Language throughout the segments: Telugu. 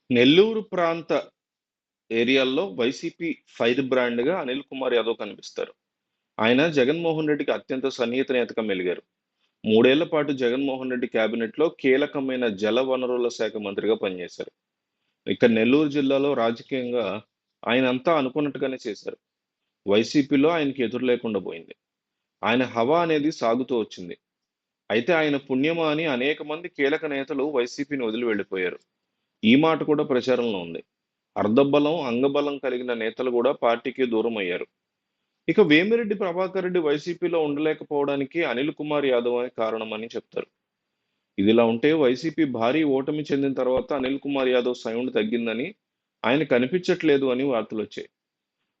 నెల్లూరు ప్రాంత ఏరియాల్లో వైసీపీ ఫైర్ బ్రాండ్‌గా అనిల్ కుమార్ యాదవ్ కనిపిస్తారు. ఆయన జగన్మోహన్ రెడ్డికి అత్యంత సన్నిహిత నేతగా మెలిగారు. 3 ఏళ్ల పాటు జగన్మోహన్ రెడ్డి క్యాబినెట్‌లో కీలకమైన జల వనరుల శాఖ మంత్రిగా పనిచేశారు. ఇక నెల్లూరు జిల్లాలో రాజకీయంగా ఆయనంతా అనుకున్నట్టుగానే చేశారు. వైసీపీలో ఆయనకి ఎదురు లేకుండా పోయింది. ఆయన హవా అనేది సాగుతూ వచ్చింది. అయితే ఆయన పుణ్యమా అని అనేక మంది కీలక నేతలు వైసీపీని వదిలి వెళ్ళిపోయారు. ఈ మాట కూడా ప్రచారంలో ఉంది. అర్ధబలం, అంగబలం కలిగిన నేతలు కూడా పార్టీకి దూరమయ్యారు. ఇక వేమిరెడ్డి ప్రభాకర్ రెడ్డి వైసీపీలో ఉండలేకపోవడానికి అనిల్ కుమార్ యాదవ్ అనే కారణమని చెప్తారు. ఇదిలా ఉంటే వైసీపీ భారీ ఓటమి చెందిన తర్వాత అనిల్ కుమార్ యాదవ్ సౌండ్ తగ్గిందని, ఆయన కనిపించట్లేదు అని వార్తలొచ్చాయి.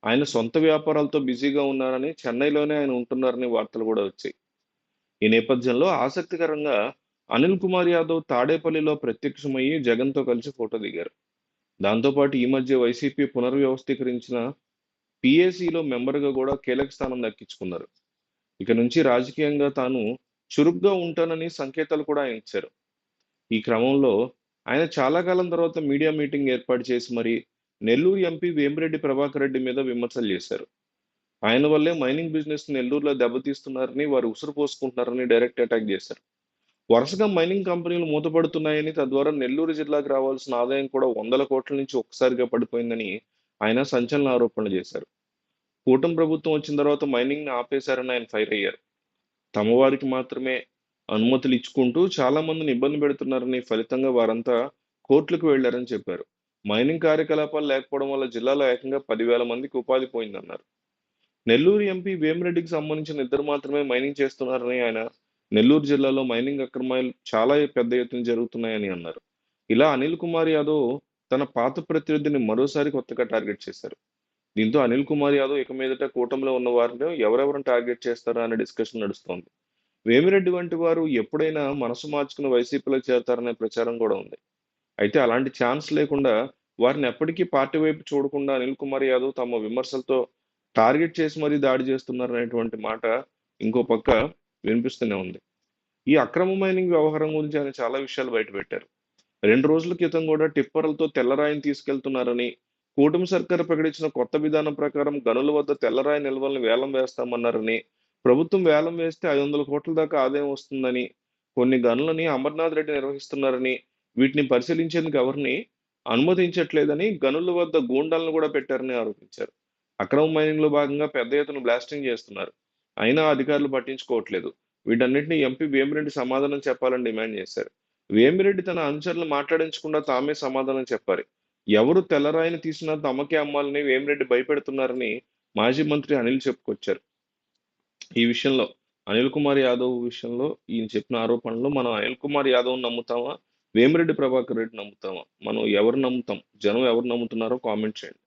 ఆయన సొంత వ్యాపారాలతో బిజీగా ఉన్నారని, చెన్నైలోనే ఆయన ఉంటున్నారని వార్తలు కూడా వచ్చాయి. ఈ నేపథ్యంలో ఆసక్తికరంగా అనిల్ కుమార్ యాదవ్ తాడేపల్లిలో ప్రత్యక్షమయ్యి జగన్‌తో కలిసి ఫోటో దిగారు. దాంతో పాటు ఈ మధ్య వైసీపీ పునర్వ్యవస్థీకరించిన పీఏసీలో మెంబర్‌గా గూడా కీలక స్థానం దక్కించుకున్నారు. ఇక నుంచి రాజకీయంగా తాను చురుగ్గా ఉంటానని సంకేతాలు కూడా ఆయన ఇచ్చారు. ఈ క్రమంలో ఆయన చాలా కాలం తర్వాత మీడియా మీటింగ్ ఏర్పాటు చేసి మరి నెల్లూరు ఎంపీ వేమిరెడ్డి ప్రభాకర్ రెడ్డి మీద విమర్శలు చేశారు. ఆయన వల్లే మైనింగ్ బిజినెస్ నెల్లూరులో దెబ్బతీస్తున్నారని, వారు ఉసురు పోసుకుంటున్నారని డైరెక్ట్ అటాక్ చేశారు. వరుసగా మైనింగ్ కంపెనీలు మూతపడుతున్నాయని, తద్వారా నెల్లూరు జిల్లాకు రావాల్సిన ఆదాయం కూడా వందల కోట్ల నుంచి ఒక్కసారిగా పడిపోయిందని ఆయన సంచలన ఆరోపణలు చేశారు. కూటమి ప్రభుత్వం వచ్చిన తర్వాత మైనింగ్‌ని ఆపేశారని ఆయన ఫైర్ అయ్యారు. తమ వారికి మాత్రమే అనుమతులు ఇచ్చుకుంటూ చాలా మందిని ఇబ్బంది పెడుతున్నారని, ఫలితంగా వారంతా కోర్టులకు వెళ్లారని చెప్పారు. మైనింగ్ కార్యకలాపాలు లేకపోవడం వల్ల జిల్లాలో ఏకంగా 10,000 మందికి ఉపాధి పోయిందన్నారు. నెల్లూరు ఎంపీ వేమిరెడ్డికి సంబంధించిన ఇద్దరు మాత్రమే మైనింగ్ చేస్తున్నారని ఆయన, నెల్లూరు జిల్లాలో మైనింగ్ అక్రమాలు చాలా పెద్ద ఎత్తున జరుగుతున్నాయని అన్నారు. ఇలా అనిల్ కుమార్ యాదవ్ తన పాత ప్రత్యర్థిని మరోసారి కొత్తగా టార్గెట్ చేశారు. దీంతో అనిల్ కుమార్ యాదవ్ ఇక మీదట కూటమిలో ఉన్న వారిని ఎవరెవరిని టార్గెట్ చేస్తారా అనే డిస్కషన్ నడుస్తోంది. వేమిరెడ్డి వంటి వారు ఎప్పుడైనా మనసు మార్చుకుని వైసీపీలో చేరతారనే ప్రచారం కూడా ఉంది. అయితే అలాంటి ఛాన్స్ లేకుండా వారిని ఎప్పటికీ పార్టీ వైపు చూడకుండా అనిల్ కుమార్ యాదవ్ తమ విమర్శలతో టార్గెట్ చేసి మరీ దాడి చేస్తున్నారనేటువంటి మాట ఇంకో పక్క వినిపిస్తూనే ఉంది. ఈ అక్రమ మైనింగ్ వ్యవహారం గురించి ఆయన చాలా విషయాలు బయటపెట్టారు. 2 రోజుల క్రితం కూడా టిప్పర్లతో తెల్లరాయిని తీసుకెళ్తున్నారని, కూటమి సర్కారు ప్రకటించిన కొత్త విధానం ప్రకారం గనుల వద్ద తెల్లరాయి నిల్వల్ని వేలం వేస్తామన్నారని, ప్రభుత్వం వేలం వేస్తే 500,00,00,000 దాకా ఆదాయం వస్తుందని, కొన్ని గనులని అమర్నాథ్ రెడ్డి నిర్వహిస్తున్నారని, వీటిని పరిశీలించేందుకు ఎవరిని అనుమతించట్లేదని, గనుల వద్ద గూండాలను కూడా పెట్టారని ఆరోపించారు. అక్రమ మైనింగ్‌లో భాగంగా పెద్ద ఎత్తున బ్లాస్టింగ్ చేస్తున్నారు. అయినా అధికారులు పట్టించుకోవట్లేదు. వీటన్నిటిని ఎంపీ వేమిరెడ్డి సమాధానం చెప్పాలని డిమాండ్ చేశారు. వేమిరెడ్డి తన అనుచరులు మాట్లాడించకుండా తామే సమాధానం చెప్పాలి. ఎవరు తెల్లరాయిని తీసినా తమకే అమ్మాలని వేమిరెడ్డి భయపెడుతున్నారని మాజీ మంత్రి అనిల్ చెప్పుకొచ్చారు. ఈ విషయంలో అనిల్ కుమార్ యాదవ్ విషయంలో ఈయన చెప్పిన ఆరోపణలు మనం అనిల్ కుమార్ యాదవ్‌ని నమ్ముతామా? వేమిరెడ్డి ప్రభాకర్ రెడ్డిని నమ్ముతామా? మనం ఎవరిని నమ్ముతాం? జనం ఎవరు నమ్ముతున్నారో కామెంట్ చేయండి.